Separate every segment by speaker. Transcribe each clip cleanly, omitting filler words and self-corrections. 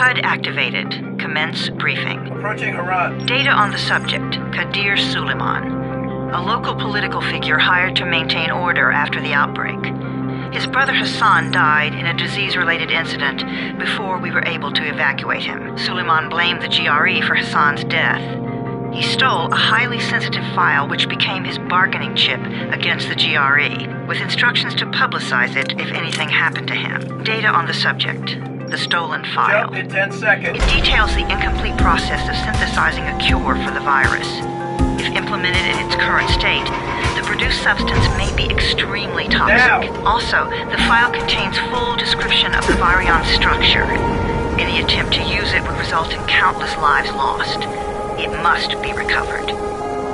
Speaker 1: HUD activated. Commence briefing.
Speaker 2: Approaching Haran.
Speaker 1: Data on the subject, Kadir Suleiman. A local political figure hired to maintain order after the outbreak. His brother Hassan died in a disease-related incident before we were able to evacuate him. Suleiman blamed the GRE for Hassan's death. He stole a highly sensitive file which became his bargaining chip against the GRE, with instructions to publicize it if anything happened to him. Data on the subject, the stolen file.
Speaker 2: Jump in 10 seconds.
Speaker 1: It details the incomplete process of synthesizing a cure for the virus. If implemented in its current state, the produced substance may be extremely toxic.
Speaker 2: Now.
Speaker 1: Also, the file contains full description of the virion structure. Any attempt to use it would result in countless lives lost. It must be recovered.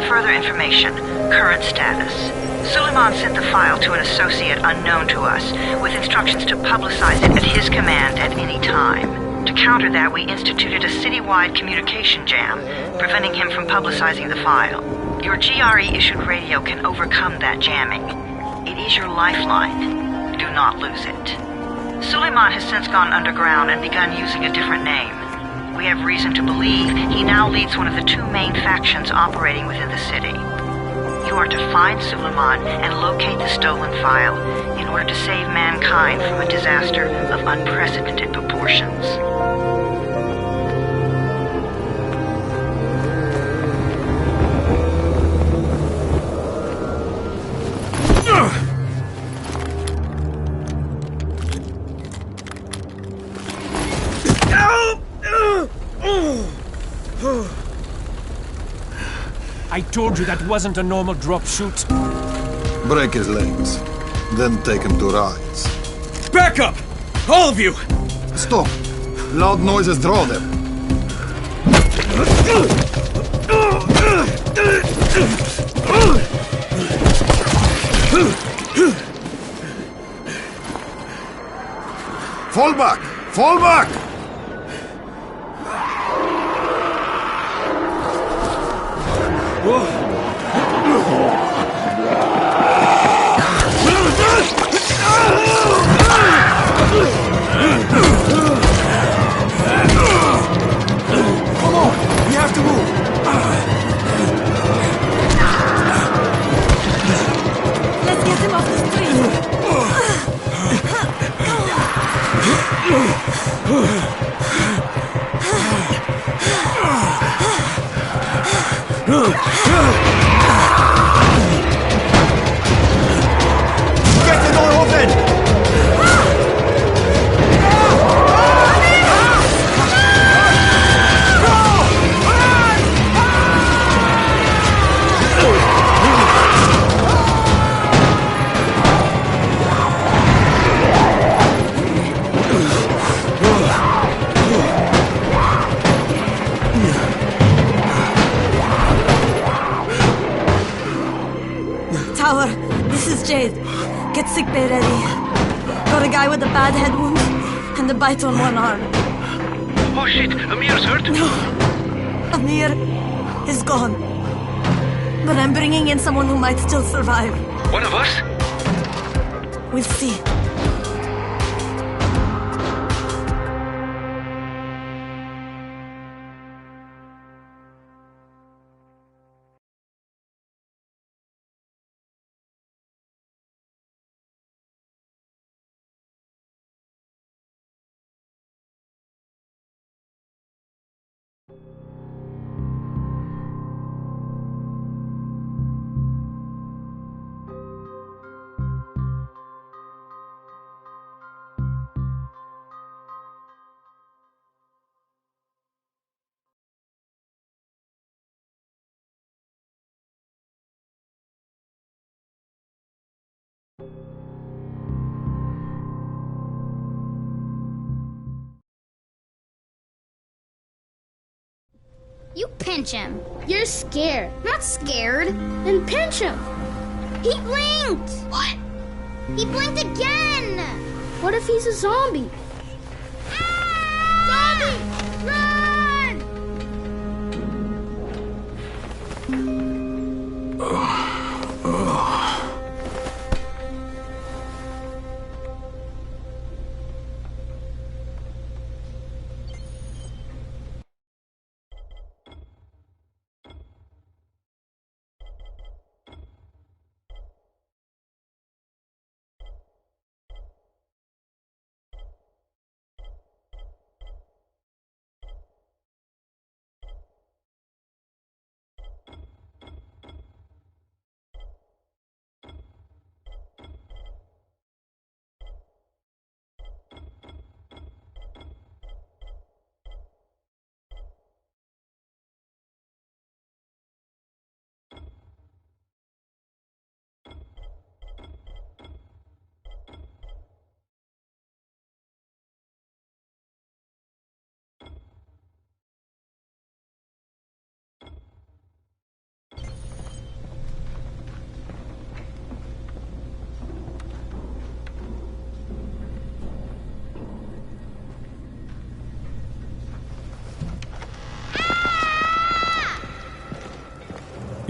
Speaker 1: Further information, current status. Suleiman sent the file to an associate unknown to us, with instructions to publicize it at his command at any time. To counter that, we instituted a citywide communication jam, preventing him from publicizing the file. Your GRE-issued radio can overcome that jamming. It is your lifeline. Do not lose it. Suleiman has since gone underground and begun using a different name. We have reason to believe he now leads one of the two main factions operating within the city. You are to find Suleiman and locate the stolen file in order to save mankind from a disaster of unprecedented proportions.
Speaker 3: I told you that wasn't a normal drop shoot.
Speaker 4: Break his legs, then take him to rides.
Speaker 3: Back up! All of you!
Speaker 4: Stop! Loud noises draw them. Fall back! Fall back!
Speaker 3: Come on! We have to move!
Speaker 5: Let's get him off the street!
Speaker 3: Get the door open!
Speaker 5: Tower, this is Jade. Get sickbay ready. Got a guy with a bad head wound and a bite on one arm.
Speaker 2: Oh shit, Amir's hurt?
Speaker 5: Amir is gone. But I'm bringing in someone who might still survive.
Speaker 2: One of us?
Speaker 5: We'll see.
Speaker 6: You pinch him. You're scared. Not scared. Then pinch him. He blinked. What? He blinked again. What if he's a zombie? Zombie! Run!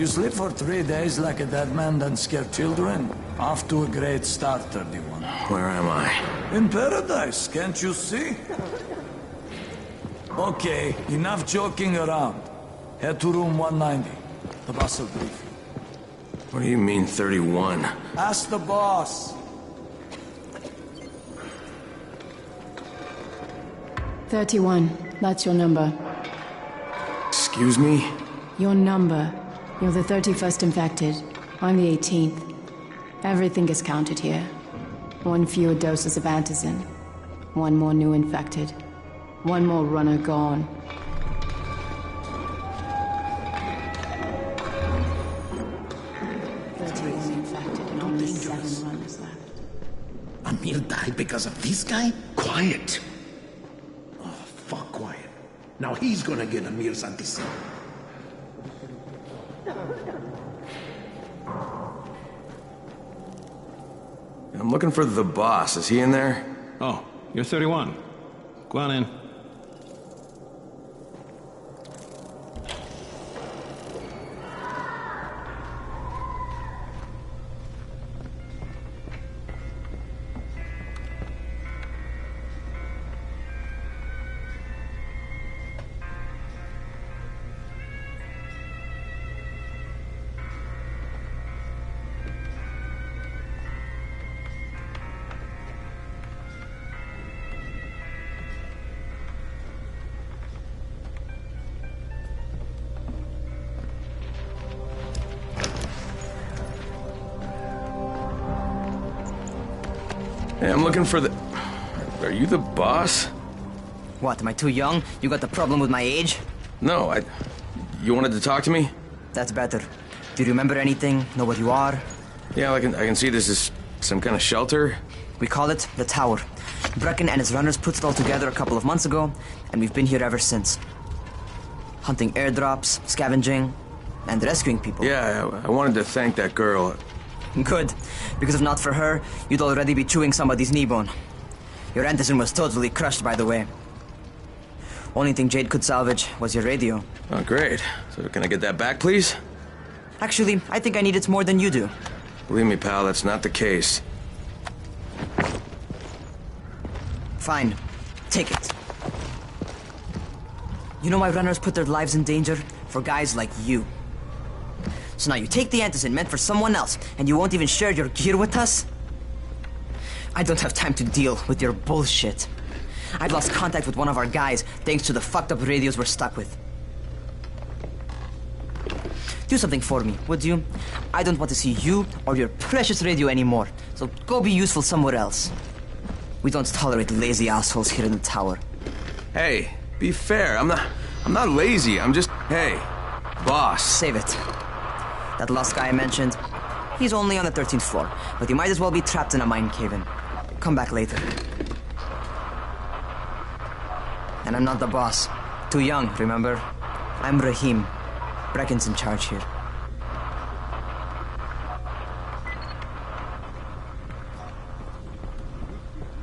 Speaker 3: You sleep for 3 days like a dead man, then scare children? Off to a great start, 31.
Speaker 7: Where am I?
Speaker 3: In paradise, can't you see? Okay, enough joking around. Head to room 190. The boss will brief you.
Speaker 7: What do you mean, 31?
Speaker 3: Ask the boss.
Speaker 8: 31. That's your number.
Speaker 7: Excuse me?
Speaker 8: Your number. You're the 31st infected. I'm the 18th. Everything is counted here. 1 fewer doses of antizin. 1 more new infected. 1 more runner gone. Infected and only 7 runners left.
Speaker 9: Amir died because of this guy? Quiet. Oh, fuck quiet. Now he's gonna get Amir's anticin.
Speaker 7: I'm looking for the boss. Is he in there?
Speaker 10: Oh, you're 31. Go on in.
Speaker 7: Hey, I'm looking for the... Are you the boss?
Speaker 11: What, am I too young? You got the problem with my age?
Speaker 7: No, You wanted to talk to me?
Speaker 11: That's better. Do you remember anything? Know what you are?
Speaker 7: Yeah, I can see this is some kind of shelter.
Speaker 11: We call it the Tower. Brecken and his runners put it all together a couple of months ago, and we've been here ever since. Hunting airdrops, scavenging, and rescuing people.
Speaker 7: Yeah, I wanted to thank that girl.
Speaker 11: Good, because if not for her, you'd already be chewing somebody's knee bone. Your antizin was totally crushed, by the way. Only thing Jade could salvage was your radio.
Speaker 7: Oh, great. So can I get that back, please?
Speaker 11: Actually, I think I need it more than you do.
Speaker 7: Believe me, pal, that's not the case.
Speaker 11: Fine. Take it. You know why runners put their lives in danger? For guys like you. So now you take the antizin meant for someone else, and you won't even share your gear with us? I don't have time to deal with your bullshit. I've lost contact with one of our guys thanks to the fucked up radios we're stuck with. Do something for me, would you? I don't want to see you or your precious radio anymore, so go be useful somewhere else. We don't tolerate lazy assholes here in the tower.
Speaker 7: Hey, be fair. I'm not lazy. I'm just... Hey, boss.
Speaker 11: Save it. That last guy I mentioned, he's only on the 13th floor, but he might as well be trapped in a mine cave-in. Come back later. And I'm not the boss. Too young, remember? I'm Rahim. Brecken's in charge here.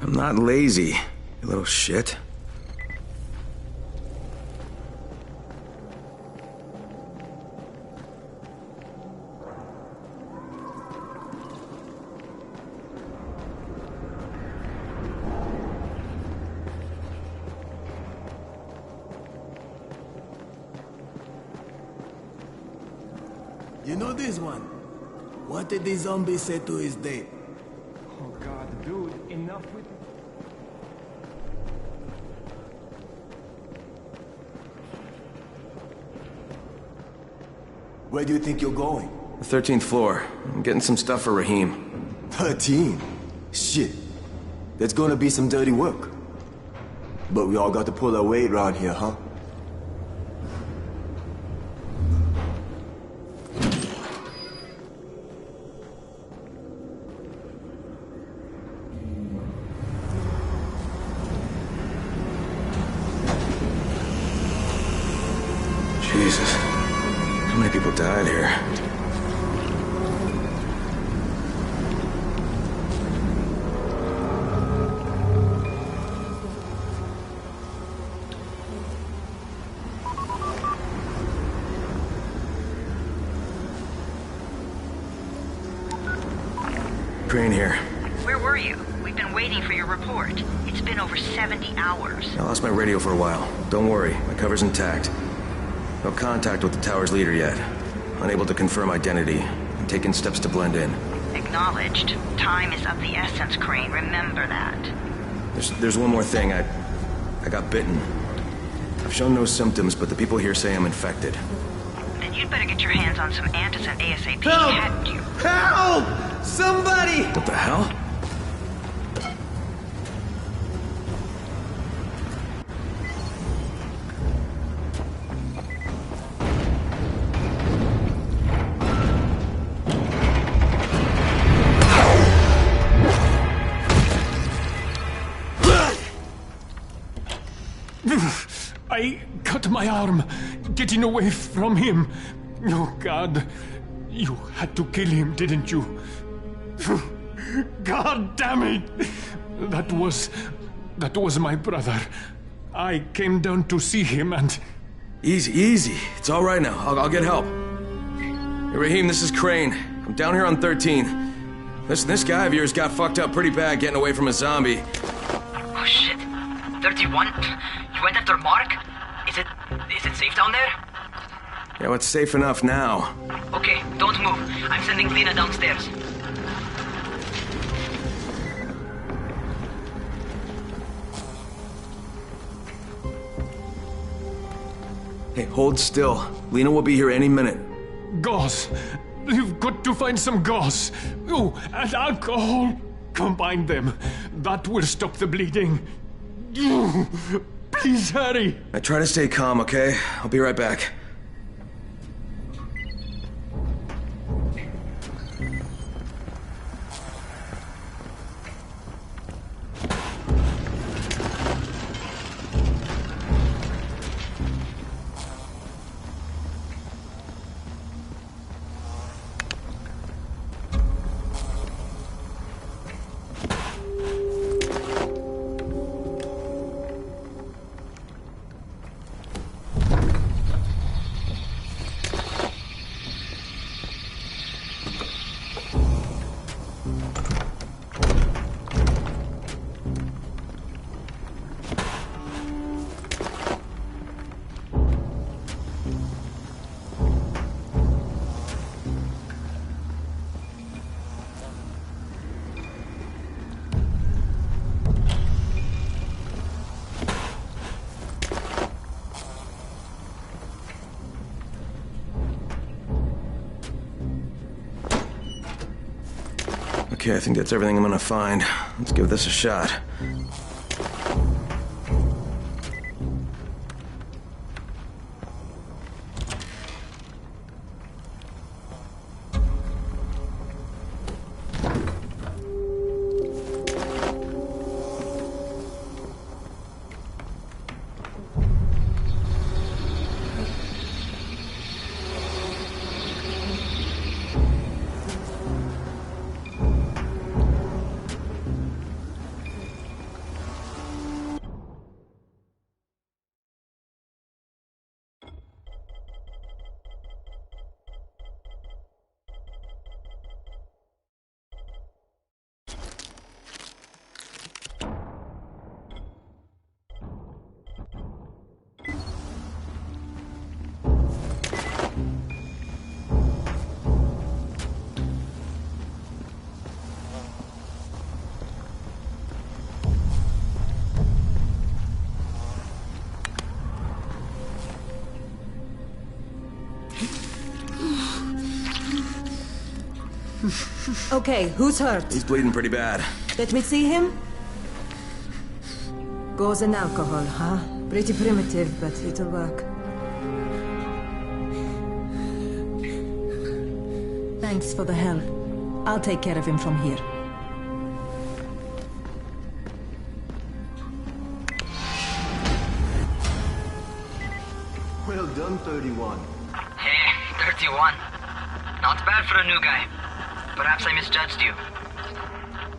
Speaker 7: I'm not lazy, you little shit.
Speaker 3: You know this one? What did the zombie say to his date?
Speaker 2: Oh God, dude, enough with...
Speaker 3: Where do you think you're going?
Speaker 7: The 13th floor. I'm getting some stuff for Rahim.
Speaker 12: 13? Shit. That's gonna be some dirty work. But we all got to pull our weight around here, huh?
Speaker 7: Jesus. How many people died here? Crane here.
Speaker 1: Where were you? We've been waiting for your report. It's been over 70 hours.
Speaker 7: I lost my radio for a while. Don't worry, my cover's intact. No contact with the tower's leader yet. Unable to confirm identity. I'm taking steps to blend in.
Speaker 1: Acknowledged. Time is of the essence, Crane. Remember that.
Speaker 7: There's one more thing. I got bitten. I've shown no symptoms, but the people here say I'm infected.
Speaker 1: Then you'd better get your hands on some antizin ASAP.
Speaker 7: Help!
Speaker 1: Hadn't you?
Speaker 7: Help! Somebody! What the hell?
Speaker 2: I cut my arm, getting away from him. Oh, God. You had to kill him, didn't you? God damn it! That was my brother. I came down to see him and...
Speaker 7: Easy. It's all right now. I'll get help. Hey, Raheem, this is Crane. I'm down here on 13. Listen, this guy of yours got fucked up pretty bad getting away from a zombie.
Speaker 11: Oh, shit. 31? You went after Mark? Is it safe down there?
Speaker 7: Yeah, well, it's safe enough now.
Speaker 11: Okay, don't move. I'm sending Lena downstairs.
Speaker 7: Hey, hold still. Lena will be here any minute.
Speaker 2: Gauze. You've got to find some gauze. Oh, and alcohol. Combine them. That will stop the bleeding. Please hurry.
Speaker 7: I try to stay calm, okay? I'll be right back. Okay, I think that's everything I'm gonna find. Let's give this a shot.
Speaker 5: Okay, who's hurt?
Speaker 7: He's bleeding pretty bad.
Speaker 5: Let me see him. Gauze and alcohol, huh? Pretty primitive, but it'll work. Thanks for the help. I'll take care of him from here.
Speaker 12: Well done, 31.
Speaker 11: Hey, 31. Not bad for a new guy. Perhaps I misjudged you.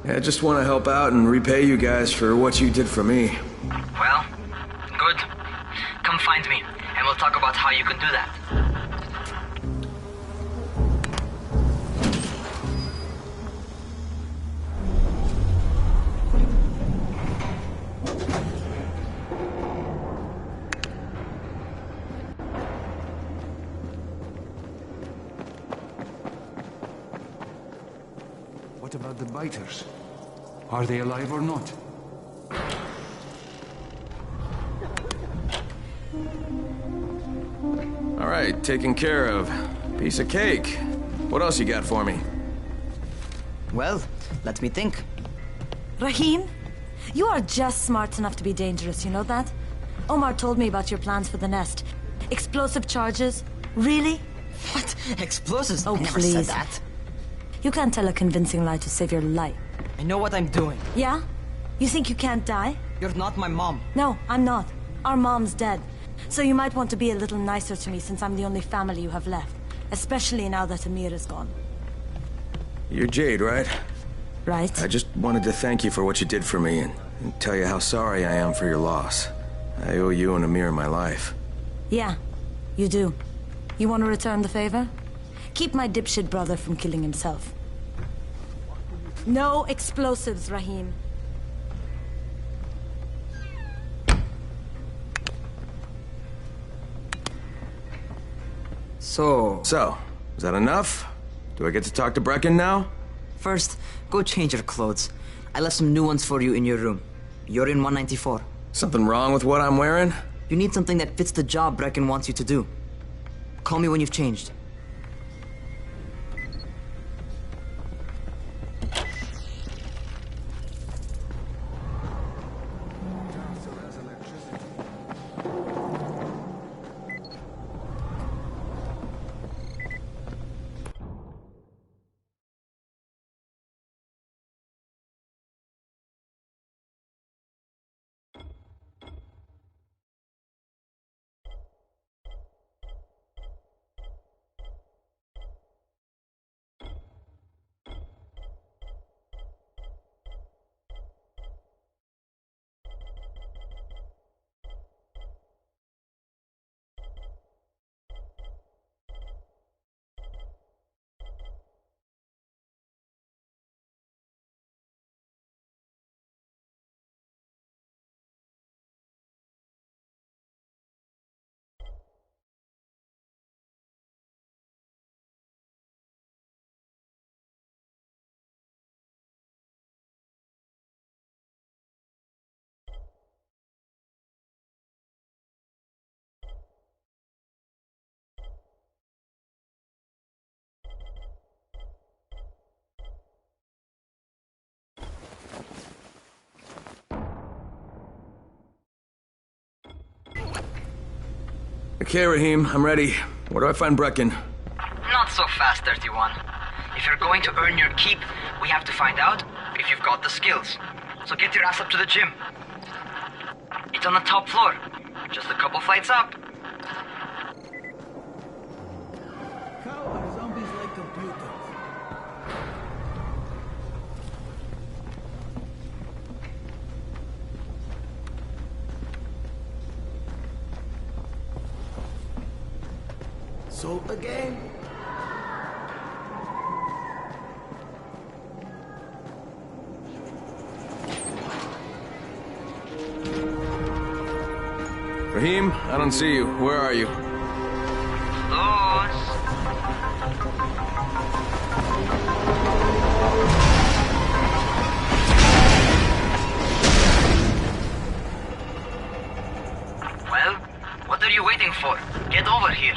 Speaker 7: Yeah, I just want to help out and repay you guys for what you did for me.
Speaker 11: Well, good. Come find me, and we'll talk about how you can do that.
Speaker 13: What about the biters? Are they alive or not?
Speaker 7: All right, taken care of. Piece of cake. What else you got for me?
Speaker 11: Well, let me think.
Speaker 5: Rahim, you are just smart enough to be dangerous, you know that? Omar told me about your plans for the nest. Explosive charges? Really?
Speaker 11: What? Explosives?
Speaker 5: Oh,
Speaker 11: I never
Speaker 5: please.
Speaker 11: said that.
Speaker 5: You can't tell a convincing lie to save your life.
Speaker 11: I know what I'm doing.
Speaker 5: Yeah? You think you can't die?
Speaker 11: You're not my mom.
Speaker 5: No, I'm not. Our mom's dead. So you might want to be a little nicer to me since I'm the only family you have left. Especially now that Amir is gone.
Speaker 7: You're Jade, right?
Speaker 5: Right.
Speaker 7: I just wanted to thank you for what you did for me and tell you how sorry I am for your loss. I owe you and Amir my life.
Speaker 5: Yeah, you do. You want to return the favor? Keep my dipshit brother from killing himself. No explosives, Rahim.
Speaker 7: So, is that enough? Do I get to talk to Brecken now?
Speaker 11: First, go change your clothes. I left some new ones for you in your room. You're in 194.
Speaker 7: Something wrong with what I'm wearing?
Speaker 11: You need something that fits the job Brecken wants you to do. Call me when you've changed.
Speaker 7: Okay, Rahim, I'm ready. Where do I find Brecken?
Speaker 11: Not so fast, 31. If you're going to earn your keep, we have to find out if you've got the skills. So get your ass up to the gym. It's on the top floor. Just a couple flights up.
Speaker 3: How are zombies like computers? So again?
Speaker 7: Rahim, I don't see you. Where are you?
Speaker 11: Well, what are you waiting for? Get over here.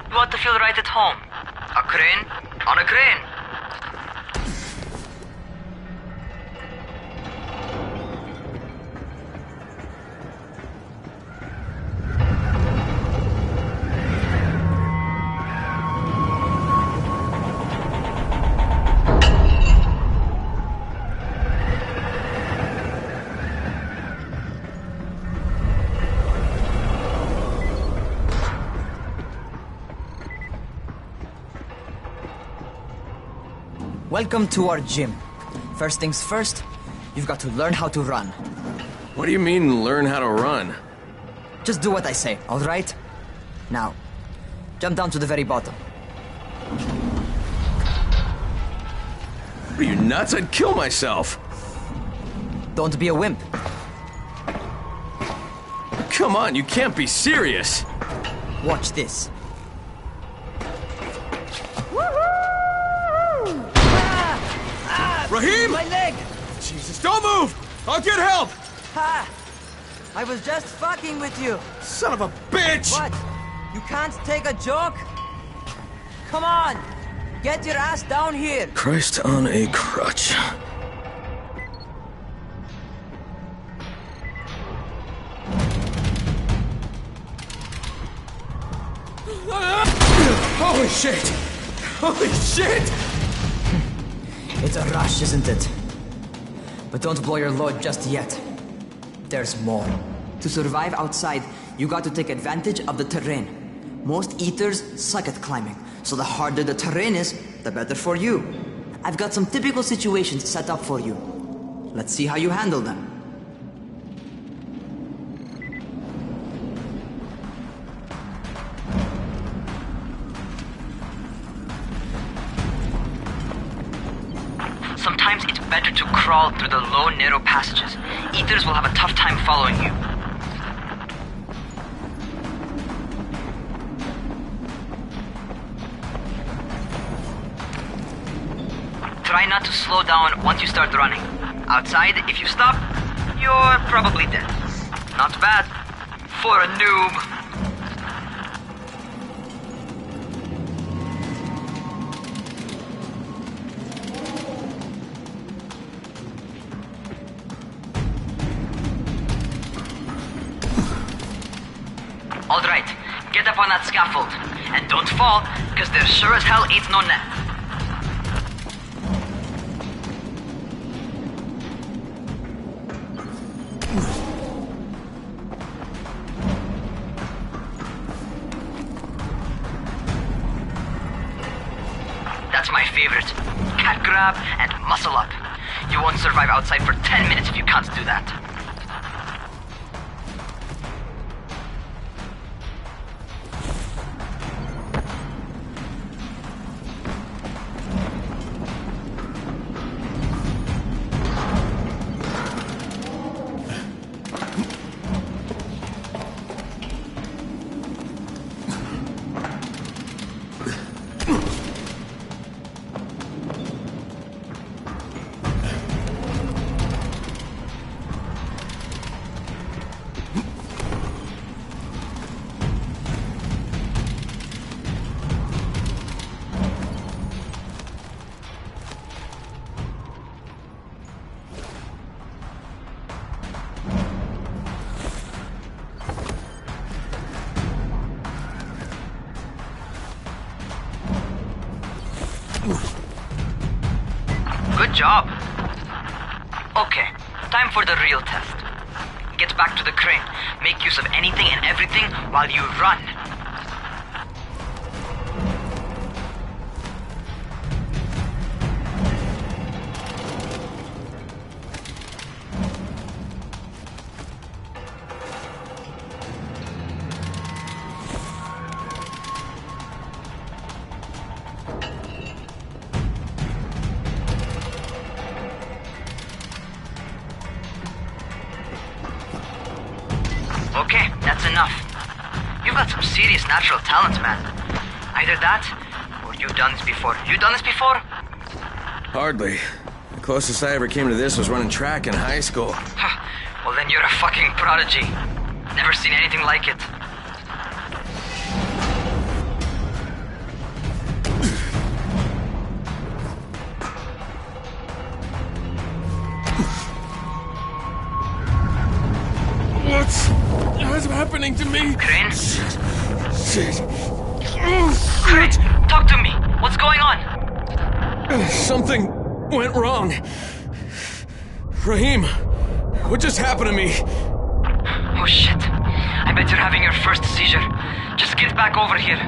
Speaker 11: You want to feel right at home. A crane on a crane. Welcome to our gym. First things first, you've got to learn how to run.
Speaker 7: What do you mean, learn how to run?
Speaker 11: Just do what I say, all right? Now, jump down to the very bottom.
Speaker 7: Are you nuts? I'd kill myself.
Speaker 11: Don't be a wimp.
Speaker 7: Come on, you can't be serious.
Speaker 11: Watch this.
Speaker 7: Raheem!
Speaker 11: My leg!
Speaker 7: Jesus, don't move! I'll get help!
Speaker 11: Ha! I was just fucking with you.
Speaker 7: Son of a bitch!
Speaker 11: What? You can't take a joke? Come on! Get your ass down here!
Speaker 7: Christ on a crutch. Holy shit! Holy shit!
Speaker 11: It's a rush, isn't it? But don't blow your load just yet. There's more. To survive outside, you got to take advantage of the terrain. Most eaters suck at climbing, so the harder the terrain is, the better for you. I've got some typical situations set up for you. Let's see how you handle them. Sometimes it's better to crawl through the low, narrow passages. Eaters will have a tough time following you. Try not to slow down once you start running. Outside, if you stop, you're probably dead. Not bad for a noob. Alright, get up on that scaffold. And don't fall, because there sure as hell ain't no net. That's my favorite. Cat grab and muscle up. You won't survive outside for 10 minutes if you can't do that. Good job. Okay, time for the real test. Get back to the crane. Make use of anything and everything while you run. Okay, that's enough. You've got some serious natural talent, man. Either that, or you've done this before. You done this before?
Speaker 7: Hardly. The closest I ever came to this was running track in high school.
Speaker 11: Well, then you're a fucking prodigy. Never seen anything like it.
Speaker 2: What's happening to me?
Speaker 11: Crane?
Speaker 2: Shit.
Speaker 11: Crane, talk to me. What's going on?
Speaker 7: Something went wrong. Raheem, what just happened to me?
Speaker 11: Oh shit. I bet you're having your first seizure. Just get back over here.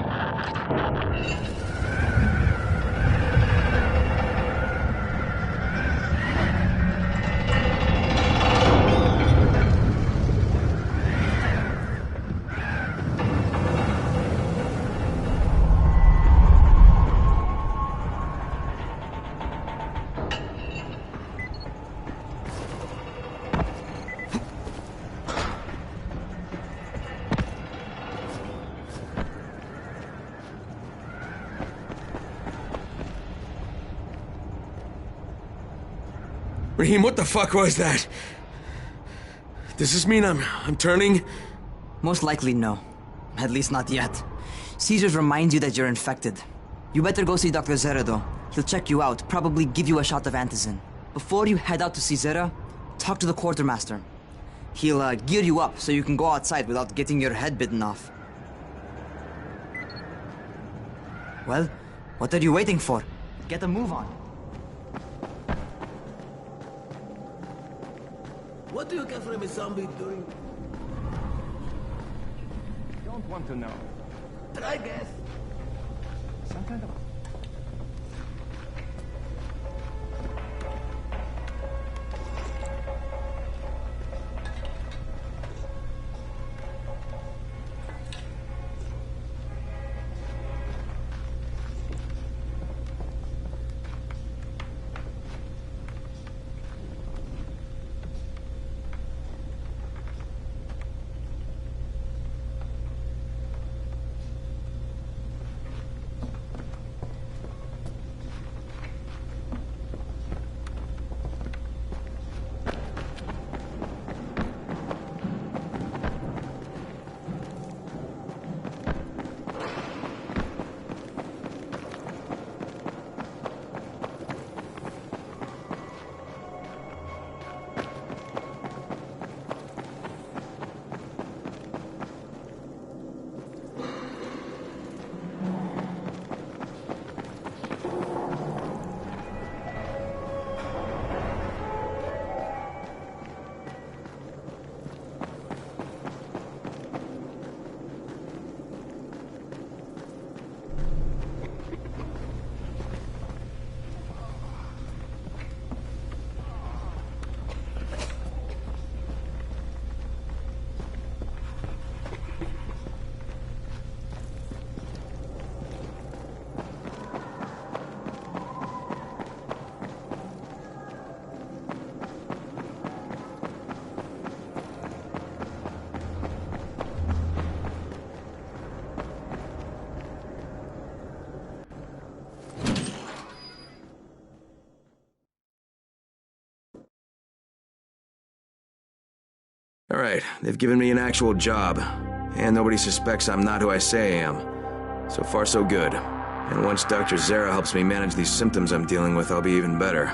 Speaker 7: Raheem, what the fuck was that? Does this mean I'm turning?
Speaker 11: Most likely no. At least not yet. Caesars reminds you that you're infected. You better go see Dr. Zera though. He'll check you out, probably give you a shot of antizin. Before you head out to see Zera, talk to the quartermaster. He'll gear you up so you can go outside without getting your head bitten off. Well, what are you waiting for? Get a move on.
Speaker 9: What do you get from a zombie doing?
Speaker 10: Don't want to know.
Speaker 9: I guess.
Speaker 10: Some kind of...
Speaker 7: All right, they've given me an actual job, and nobody suspects I'm not who I say I am. So far, so good. And once Dr. Zera helps me manage these symptoms I'm dealing with, I'll be even better.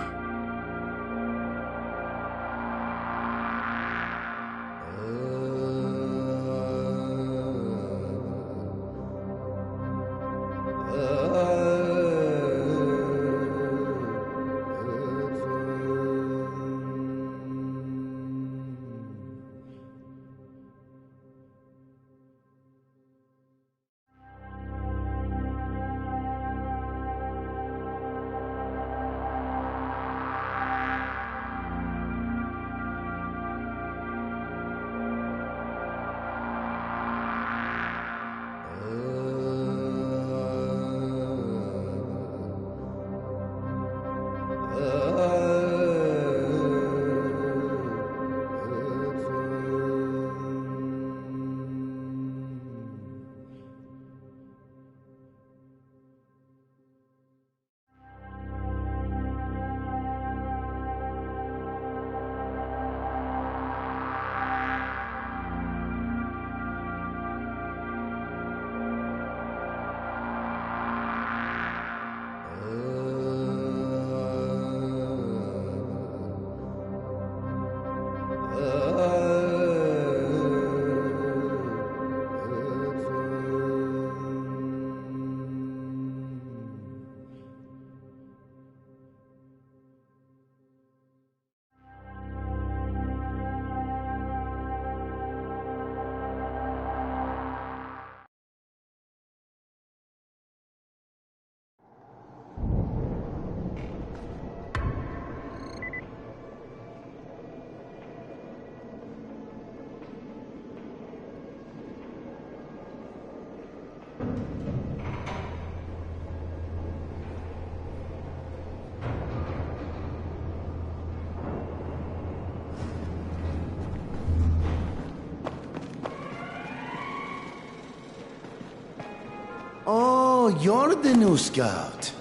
Speaker 9: Oh, you're the new scout.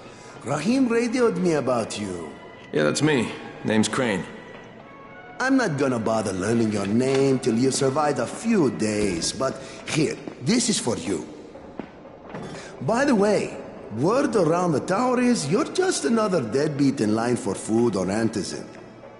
Speaker 9: Raheem radioed me about you.
Speaker 7: Yeah, that's me. Name's Crane.
Speaker 14: I'm not gonna bother learning your name till you've survived a few days, but here, this is for you. By the way, word around the tower is you're just another deadbeat in line for food or antizin.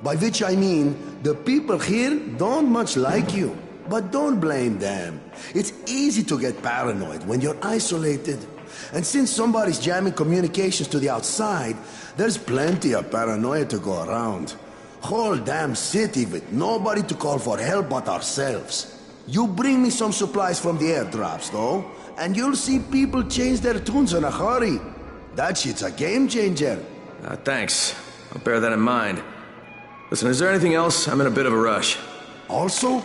Speaker 14: By which I mean, the people here don't much like you. But don't blame them. It's easy to get paranoid when you're isolated. And since somebody's jamming communications to the outside, there's plenty of paranoia to go around. Whole damn city with nobody to call for help but ourselves. You bring me some supplies from the airdrops, though, and you'll see people change their tunes in a hurry. That shit's a game changer.
Speaker 7: Thanks. I'll bear that in mind. Listen, is there anything else? I'm in a bit of a rush.
Speaker 14: Also,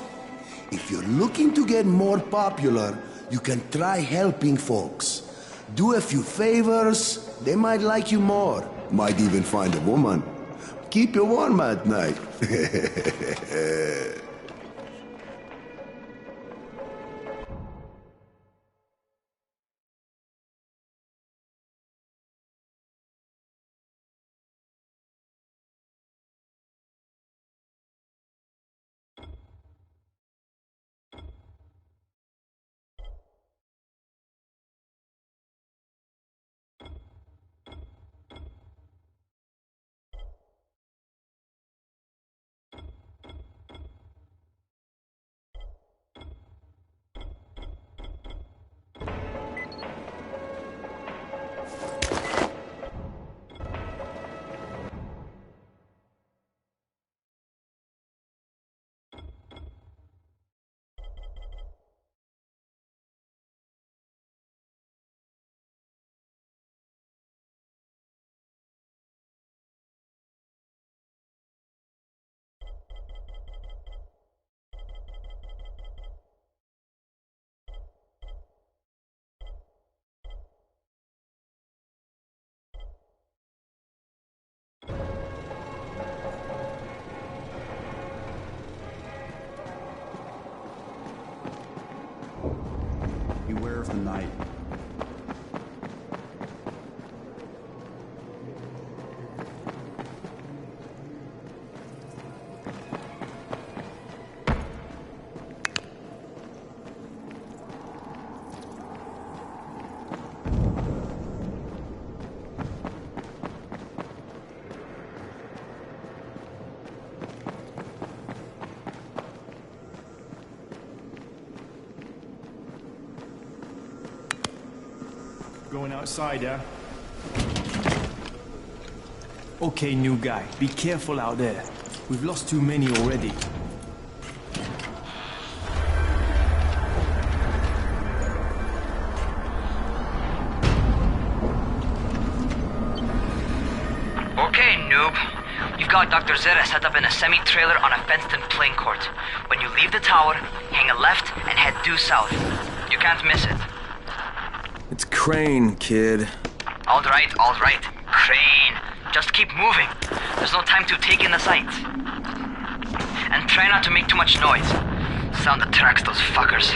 Speaker 14: if you're looking to get more popular, you can try helping folks. Do a few favors, they might like you more. Might even find a woman. Keep you warm at night.
Speaker 15: Beware of the night.
Speaker 10: Going outside, yeah? Okay, new guy, be careful out there. We've lost too many already.
Speaker 11: Okay, noob. You've got Dr. Zera set up in a semi-trailer on a fenced-in playing court. When you leave the tower, hang a left and head due south. You can't miss it.
Speaker 7: It's Crane, kid.
Speaker 11: All right, Crane. Just keep moving. There's no time to take in the sights. And try not to make too much noise. Sound attracts those fuckers.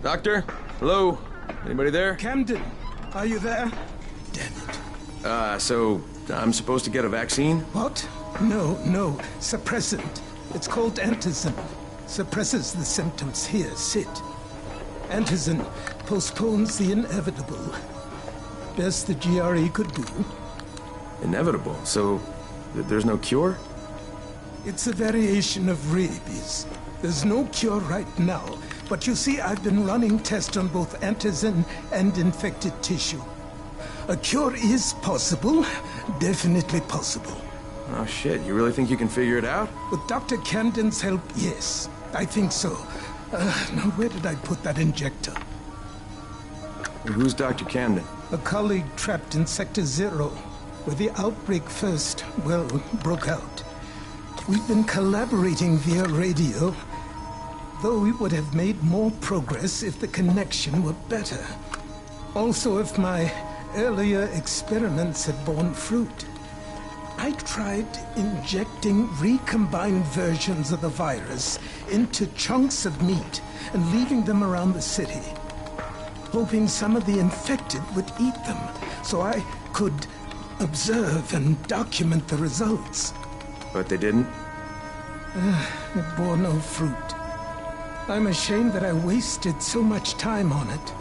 Speaker 7: Doctor? Hello? Anybody there?
Speaker 9: Camden, are you there?
Speaker 7: So I'm supposed to get a vaccine?
Speaker 9: What? No. Suppressant. It's called antizin. Suppresses the symptoms. Here, sit. Antizin postpones the inevitable. Best the GRE could do.
Speaker 7: Inevitable? So there's no cure?
Speaker 9: It's a variation of rabies. There's no cure right now, but you see, I've been running tests on both antizin and infected tissue. A cure is possible, definitely possible.
Speaker 7: Oh shit, you really think you can figure it out?
Speaker 9: With Dr. Camden's help, yes, I think so. Now where did I put that injector?
Speaker 7: Who's Dr. Camden?
Speaker 9: A colleague trapped in Sector 0, where the outbreak first, well, broke out. We've been collaborating via radio, though we would have made more progress if the connection were better. Also, if my earlier experiments had borne fruit. I tried injecting recombined versions of the virus into chunks of meat and leaving them around the city, hoping some of the infected would eat them so I could observe and document the results.
Speaker 7: But they didn't?
Speaker 9: It bore no fruit. I'm ashamed that I wasted so much time on it.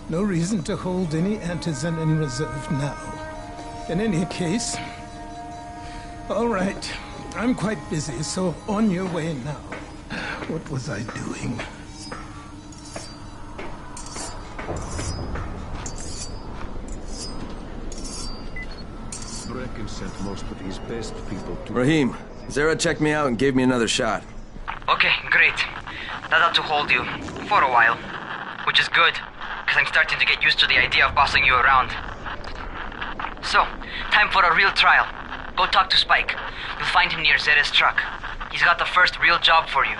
Speaker 9: No reason to hold any antizin in reserve now. In any case, all right, I'm quite busy, so on your way now. What was I doing?
Speaker 4: Brecken sent most of his best people to...
Speaker 7: Rahim, Zara checked me out and gave me another shot.
Speaker 11: Okay, great. That ought to hold you. For a while. Which is good, because I'm starting to get used to the idea of bossing you around. So, time for a real trial. Go talk to Spike. You'll find him near Zera's truck. He's got the first real job for you.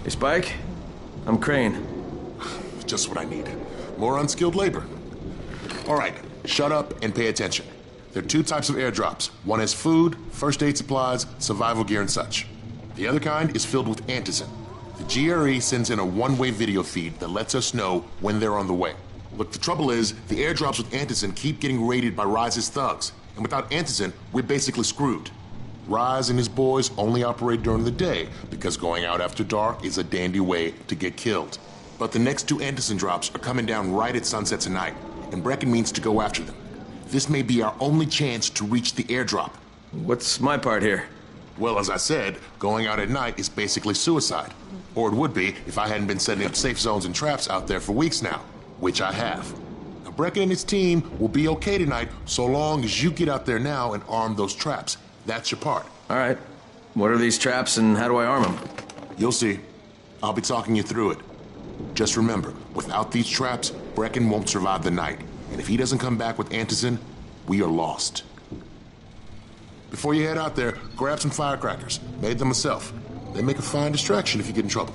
Speaker 7: Hey, Spike? I'm Crane.
Speaker 16: Just what I need. More unskilled labor. All right, shut up and pay attention. There are two types of airdrops. One has food, first aid supplies, survival gear, and such. The other kind is filled with antizin. The GRE sends in a one-way video feed that lets us know when they're on the way. Look, the trouble is, the airdrops with antizin keep getting raided by Ryze's thugs. And without antizin, we're basically screwed. Ryze and his boys only operate during the day because going out after dark is a dandy way to get killed. But the next two antizin drops are coming down right at sunset tonight, and Brecken means to go after them. This may be our only chance to reach the airdrop.
Speaker 7: What's my part here?
Speaker 16: Well, as I said, going out at night is basically suicide. Or it would be if I hadn't been setting up safe zones and traps out there for weeks now, which I have. Now, Brecken and his team will be okay tonight so long as you get out there now and arm those traps. That's your part.
Speaker 7: All right. What are these traps and how do I arm them?
Speaker 16: You'll see. I'll be talking you through it. Just remember, without these traps, Brecken won't survive the night. And if he doesn't come back with antizin, we are lost. Before you head out there, grab some firecrackers. Made them myself. They make a fine distraction if you get in trouble.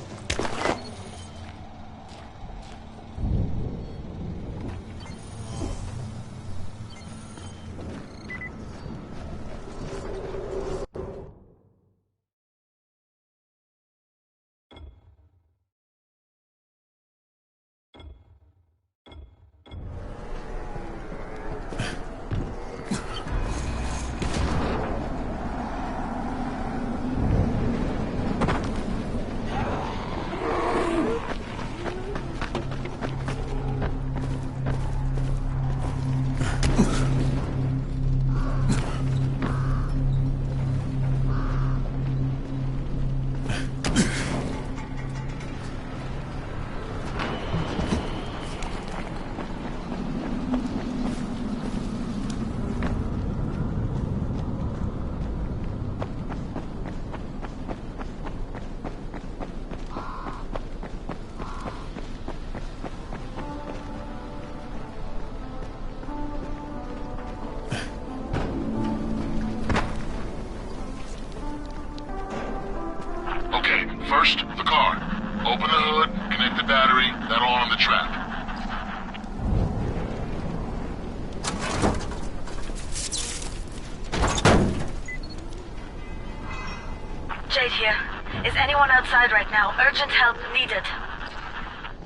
Speaker 1: Is anyone outside right now? Urgent help needed.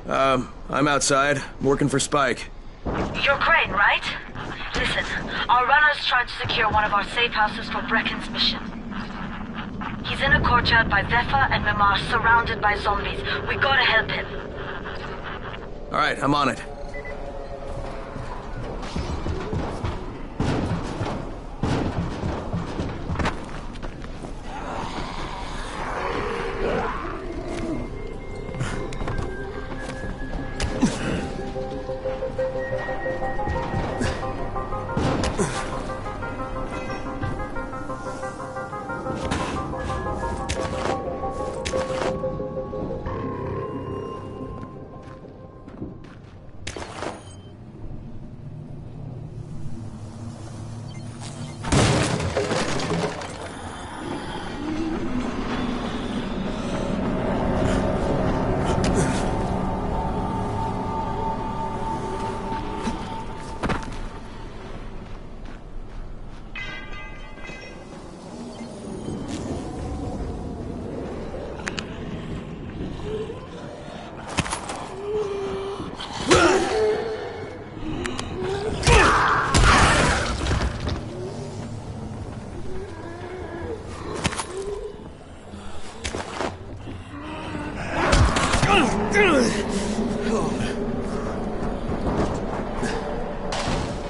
Speaker 7: I'm outside, working for Spike.
Speaker 1: You're Crane, right? Listen, our runner's trying to secure one of our safe houses for Brecken's mission. He's in a courtyard by Vefa and Mimar, surrounded by zombies. We gotta help him.
Speaker 7: Alright, I'm on it.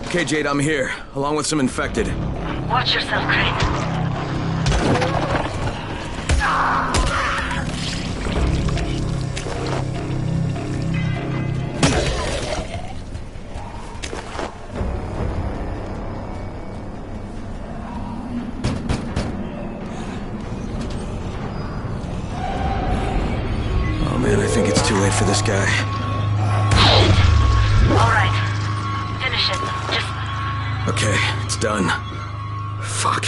Speaker 7: Okay, Jade, I'm here, along with some infected.
Speaker 1: Watch yourself, Crane.
Speaker 7: Oh man, I think it's too late for this guy.
Speaker 1: All right. Finish it. Just...
Speaker 7: Okay, it's done. Fuck.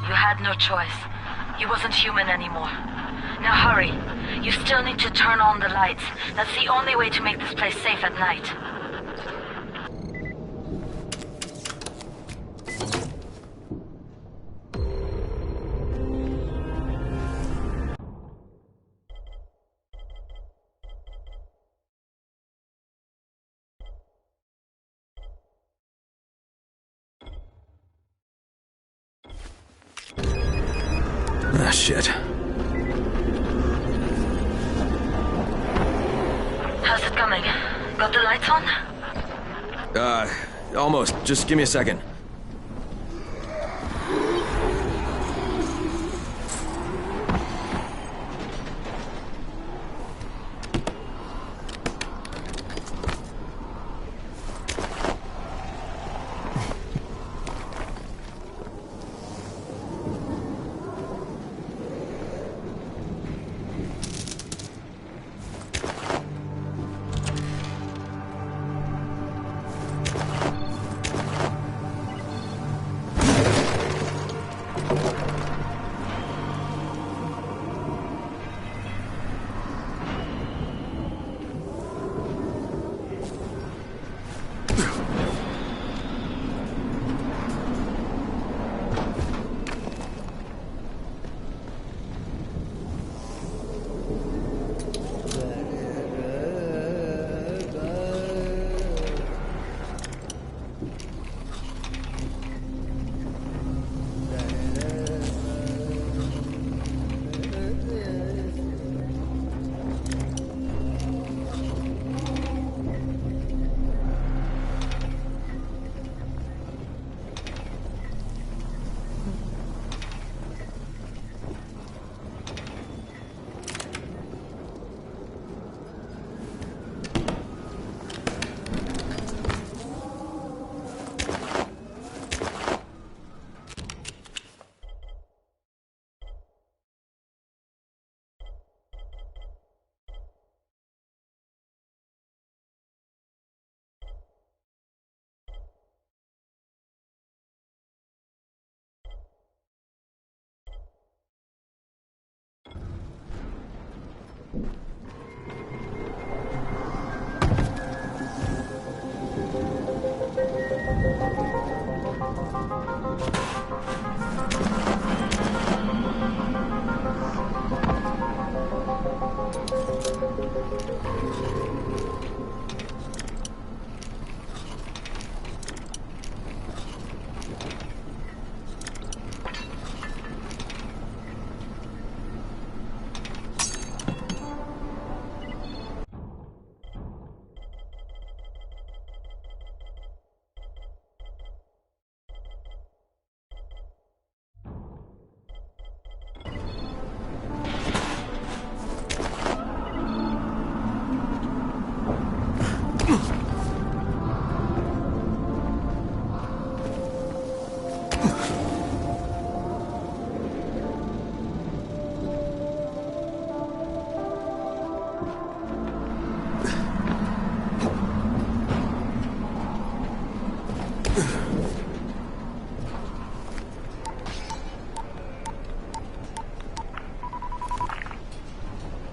Speaker 1: You had no choice. He wasn't human anymore. Now hurry. You still need to turn on the lights. That's the only way to make this place safe at night.
Speaker 7: Ah, shit.
Speaker 1: How's it coming? Got the lights on?
Speaker 7: Almost. Just give me a second.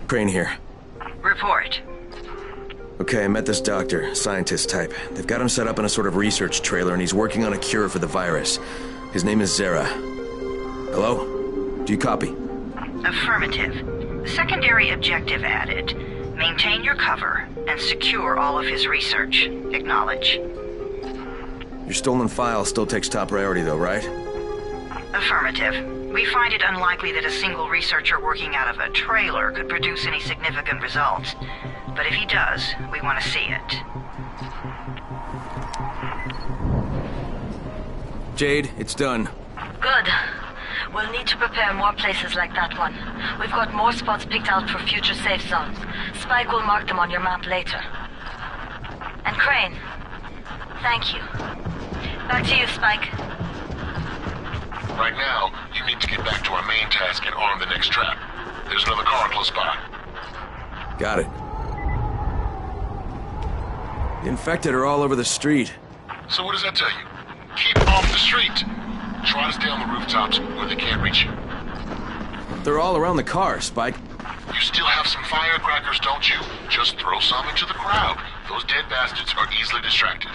Speaker 7: Crane here.
Speaker 1: Report.
Speaker 7: Okay, I met this doctor, scientist type. They've got him set up in a sort of research trailer, and he's working on a cure for the virus. His name is Zera. Hello? Do you copy?
Speaker 1: Affirmative. Secondary objective added. Maintain your cover and secure all of his research. Acknowledge.
Speaker 7: Your stolen file still takes top priority, though, right?
Speaker 1: Affirmative. We find it unlikely that a single researcher working out of a trailer could produce any significant results. But if he does, we want to see it.
Speaker 7: Jade, it's done.
Speaker 5: Good. We'll need to prepare more places like that one. We've got more spots picked out for future safe zones. Spike will mark them on your map later. And Crane, thank you. Back to you, Spike.
Speaker 16: Right now, you need to get back to our main task and arm the next trap. There's another car close by.
Speaker 7: Got it. The infected are all over the street.
Speaker 16: So what does that tell you? Keep off the street. Try to stay on the rooftops where they can't reach you.
Speaker 7: They're all around the car, Spike.
Speaker 16: You still have some firecrackers, don't you? Just throw some into the crowd. Those dead bastards are easily distracted.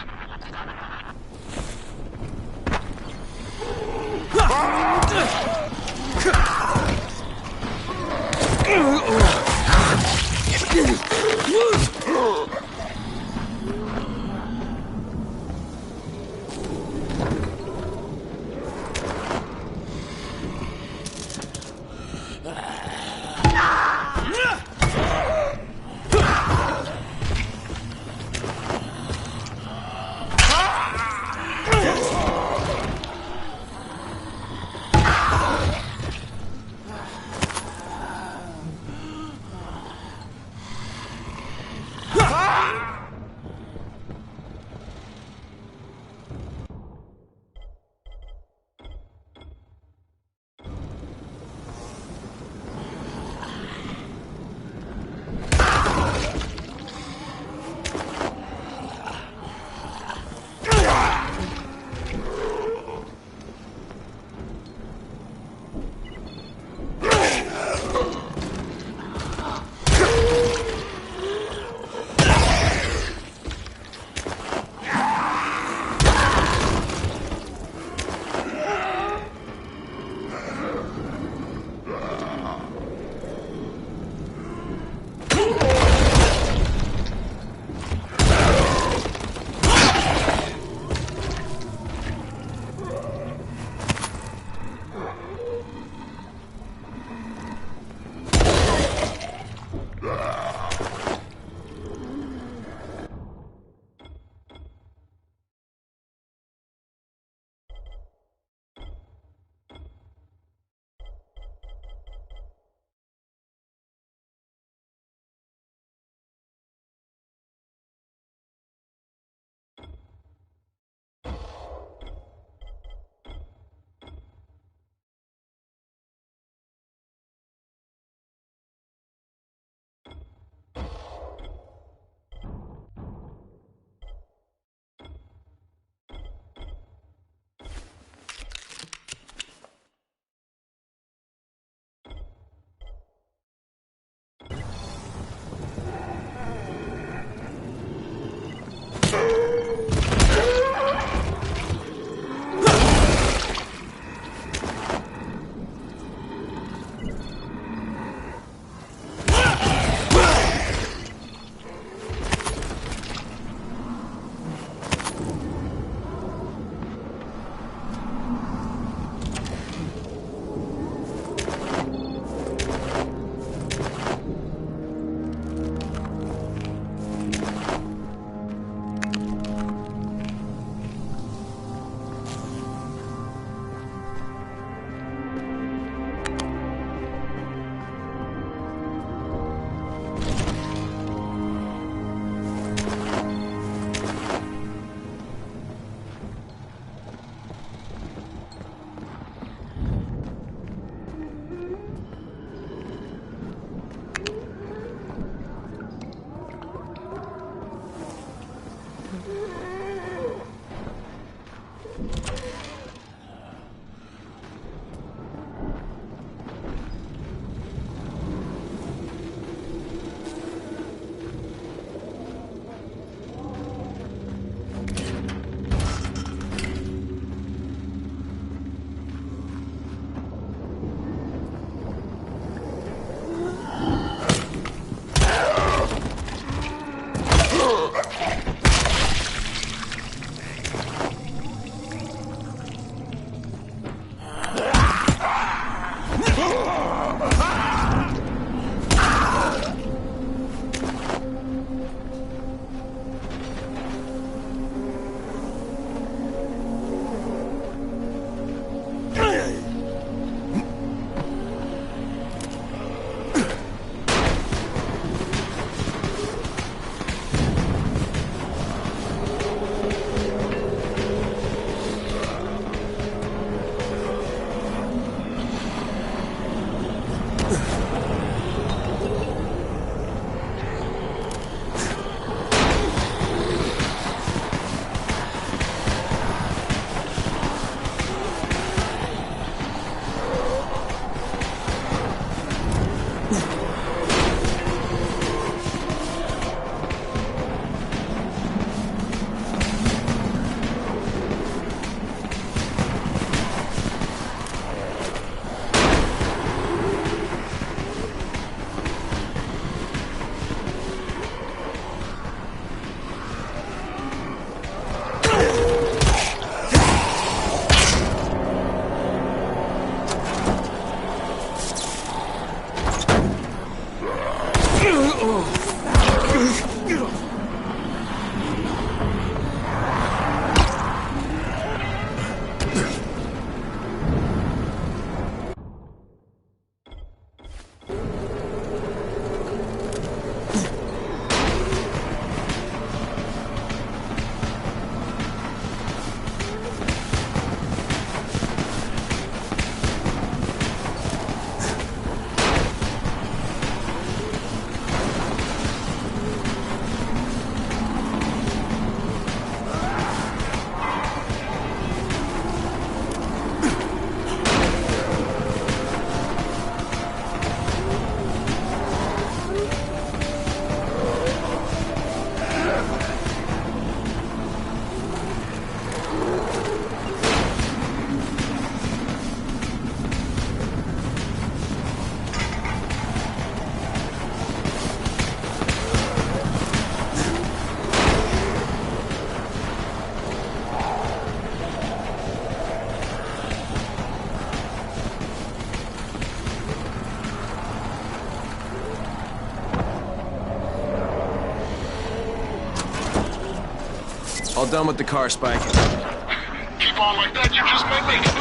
Speaker 7: All done with the car, Spike.
Speaker 16: Keep on like that, you just might make it.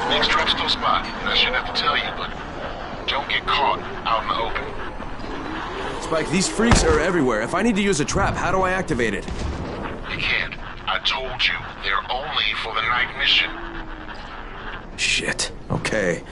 Speaker 16: Next trap's still spot. I shouldn't have to tell you, but don't get caught out in the open.
Speaker 7: Spike, these freaks are everywhere. If I need to use a trap, how do I activate it?
Speaker 16: You can't. I told you, they're only for the night mission.
Speaker 7: Shit. Okay.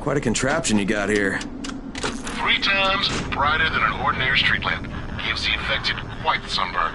Speaker 7: Quite a contraption you got here.
Speaker 16: 3 times brighter than an ordinary street lamp. Gives the infected quite the sunburn.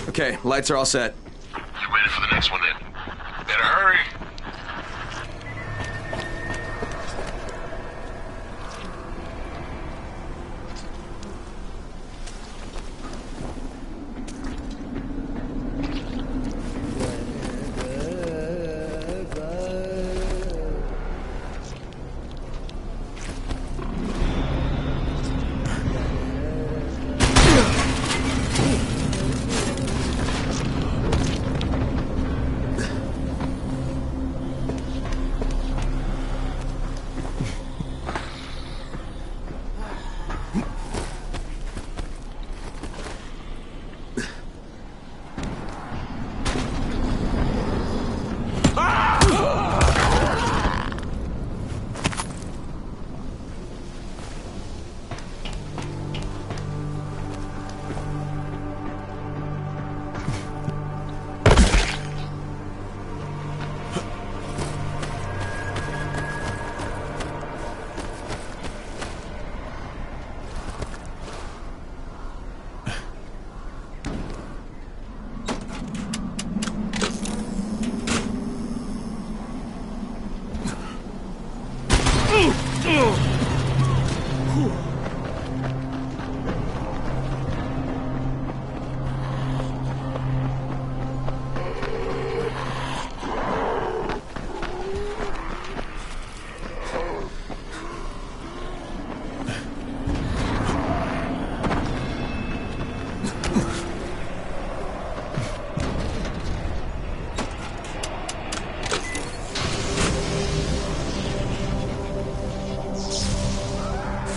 Speaker 7: Okay, lights are all set.
Speaker 16: You ready for the next one then? Better hurry.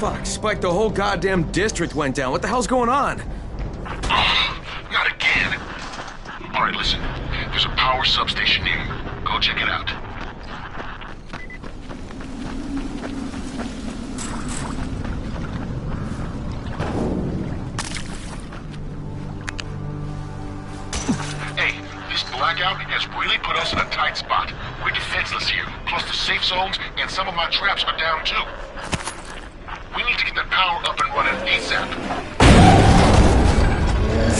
Speaker 7: Fuck, Spike, the whole goddamn district went down. What the hell's going on?
Speaker 16: Not again. Alright, listen. There's a power substation near you. Go check it out. Hey, this blackout has really put us in a tight spot. We're defenseless here, close to safe zones, and some of my traps are down too. We need to get that power up and running ASAP.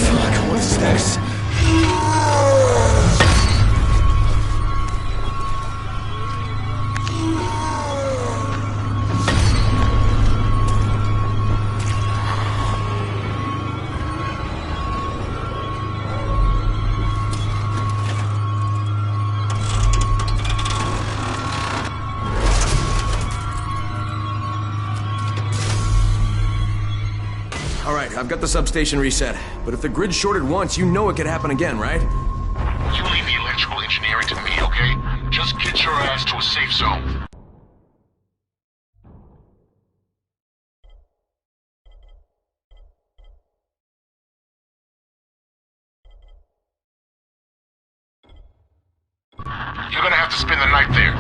Speaker 7: Fuck, what is this? Alright, I've got the substation reset. But if the grid shorted once, you know it could happen again, right?
Speaker 16: You leave the electrical engineering to me, okay? Just get your ass to a safe zone. You're gonna have to spend the night there.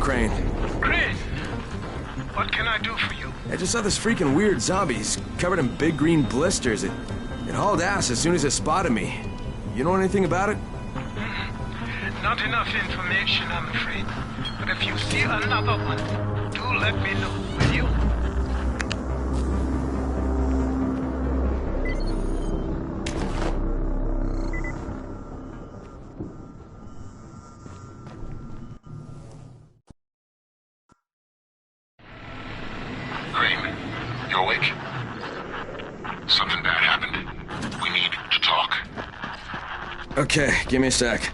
Speaker 16: Crane.
Speaker 9: Crane? What can I do for you?
Speaker 7: I just saw this freaking weird zombie. He's covered in big green blisters. It hauled ass as soon as it spotted me. You know anything about it?
Speaker 9: Not enough information, I'm afraid. But if you see another one, do let me know, will you?
Speaker 7: Okay, give me a sec.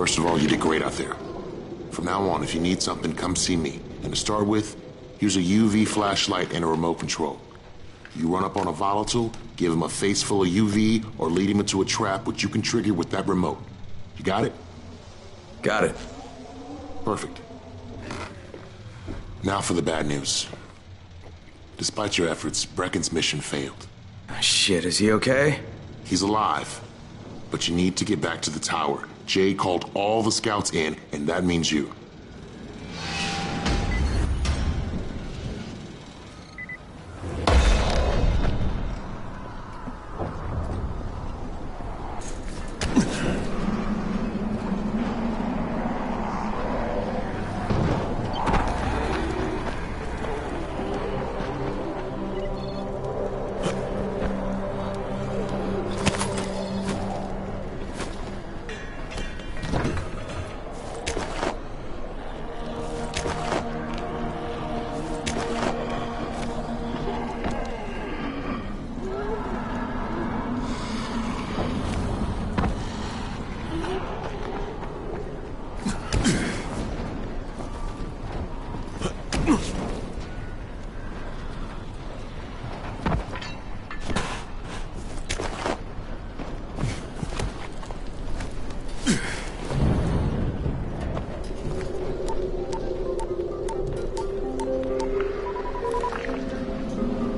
Speaker 16: First of all, you did great out there. From now on, if you need something, come see me. And to start with, here's a UV flashlight and a remote control. You run up on a volatile, give him a face full of UV, or lead him into a trap which you can trigger with that remote. You got it?
Speaker 7: Got it.
Speaker 16: Perfect. Now for the bad news. Despite your efforts, Brecken's mission failed.
Speaker 7: Shit, is he okay?
Speaker 16: He's alive. But you need to get back to the tower. Jay called all the scouts in, and that means you.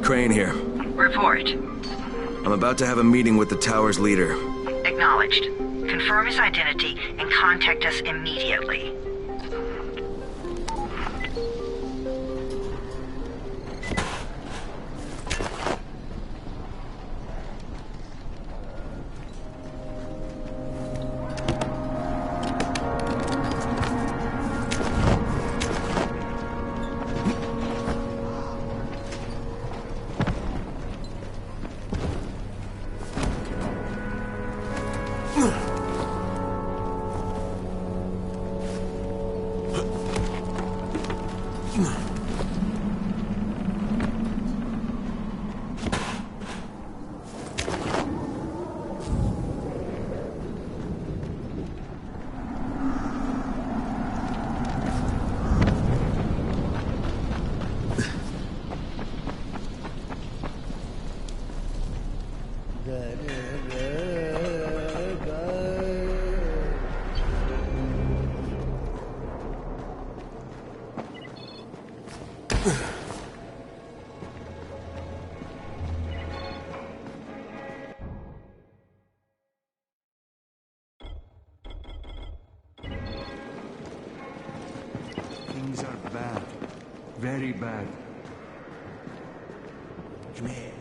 Speaker 7: Crane here.
Speaker 1: Report.
Speaker 7: I'm about to have a meeting with the tower's leader.
Speaker 1: Acknowledged. Confirm his identity and contact us immediately.
Speaker 13: Things are bad. Very bad. Come here.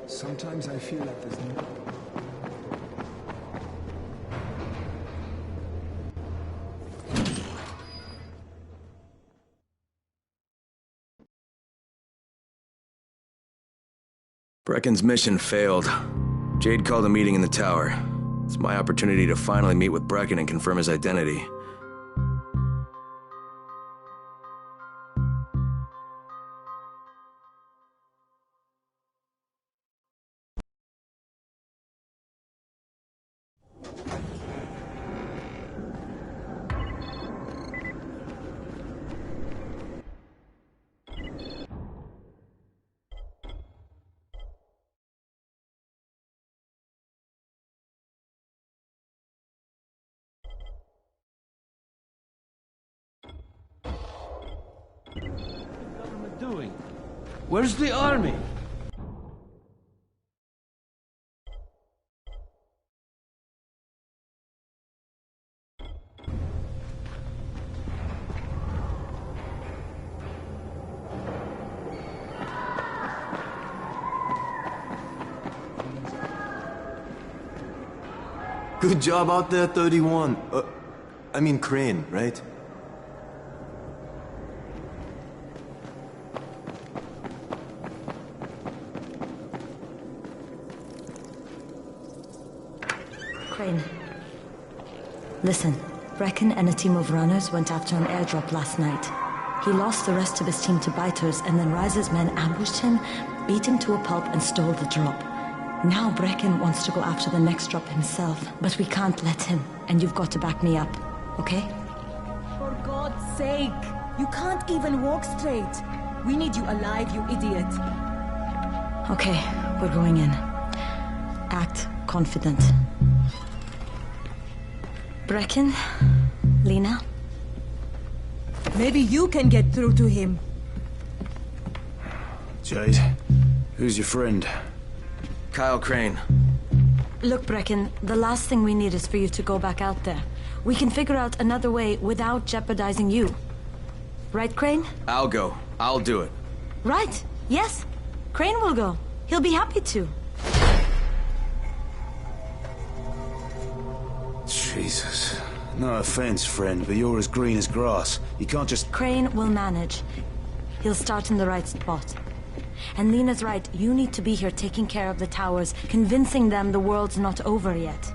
Speaker 10: Sometimes I feel like there's no...
Speaker 7: Brecken's mission failed. Jade called a meeting in the tower. It's my opportunity to finally meet with Brecken and confirm his identity.
Speaker 17: doing? Where's the army?
Speaker 12: Good job out there, 31. I mean Crane, right?
Speaker 5: Crane. Listen, Brecken and a team of runners went after an airdrop last night. He lost the rest of his team to biters, and then Rise's men ambushed him, beat him to a pulp, and stole the drop. Now Brecken wants to go after the next drop himself, but we can't let him, and you've got to back me up, okay?
Speaker 18: For God's sake! You can't even walk straight! We need you alive, you idiot!
Speaker 5: Okay, we're going in. Act confident. Brecken? Lena?
Speaker 18: Maybe you can get through to him.
Speaker 10: Jade, who's your friend?
Speaker 7: Kyle Crane.
Speaker 5: Look, Brecken, the last thing we need is for you to go back out there. We can figure out another way without jeopardizing you. Right, Crane?
Speaker 7: I'll go. I'll do it.
Speaker 5: Right. Yes. Crane will go. He'll be happy to.
Speaker 10: Jesus. No offense, friend, but you're as green as grass. You can't just...
Speaker 5: Crane will manage. He'll start in the right spot. And Lena's right, you need to be here taking care of the towers, convincing them the world's not over yet.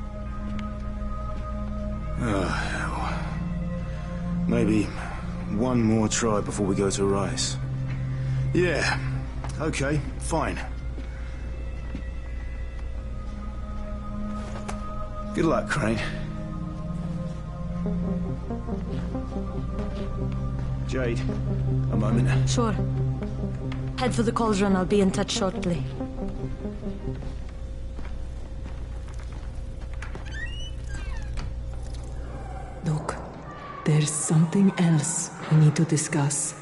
Speaker 10: Oh, hell. Maybe one more try before we go to Rice. Yeah, okay, fine. Good luck, Crane. Jade, a moment.
Speaker 5: Sure. Head for the cauldron, I'll be in touch shortly.
Speaker 19: Look, there's something else we need to discuss.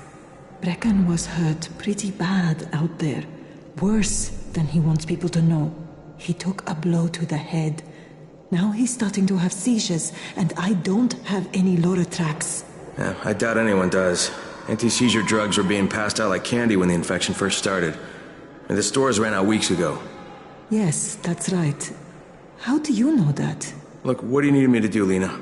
Speaker 19: Brecken was hurt pretty bad out there. Worse than he wants people to know. He took a blow to the head. Now he's starting to have seizures, and I don't have any Loratrax.
Speaker 7: Yeah, I doubt anyone does. Anti-seizure drugs were being passed out like candy when the infection first started. And the stores ran out weeks ago.
Speaker 19: Yes, that's right. How do you know that?
Speaker 7: Look, what do you need me to do, Lena?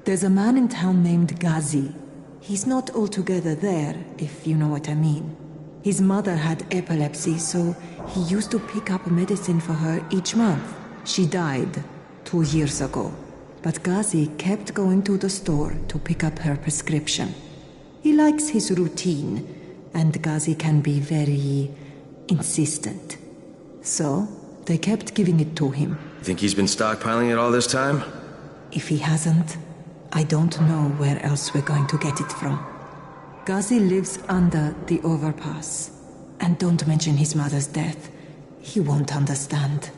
Speaker 19: There's a man in town named Ghazi. He's not altogether there, if you know what I mean. His mother had epilepsy, so he used to pick up medicine for her each month. She died 2 years ago. But Ghazi kept going to the store to pick up her prescription. He likes his routine, and Ghazi can be very insistent. So, they kept giving it to him.
Speaker 7: You think he's been stockpiling it all this time?
Speaker 19: If he hasn't, I don't know where else we're going to get it from. Ghazi lives under the overpass. And don't mention his mother's death. He won't understand.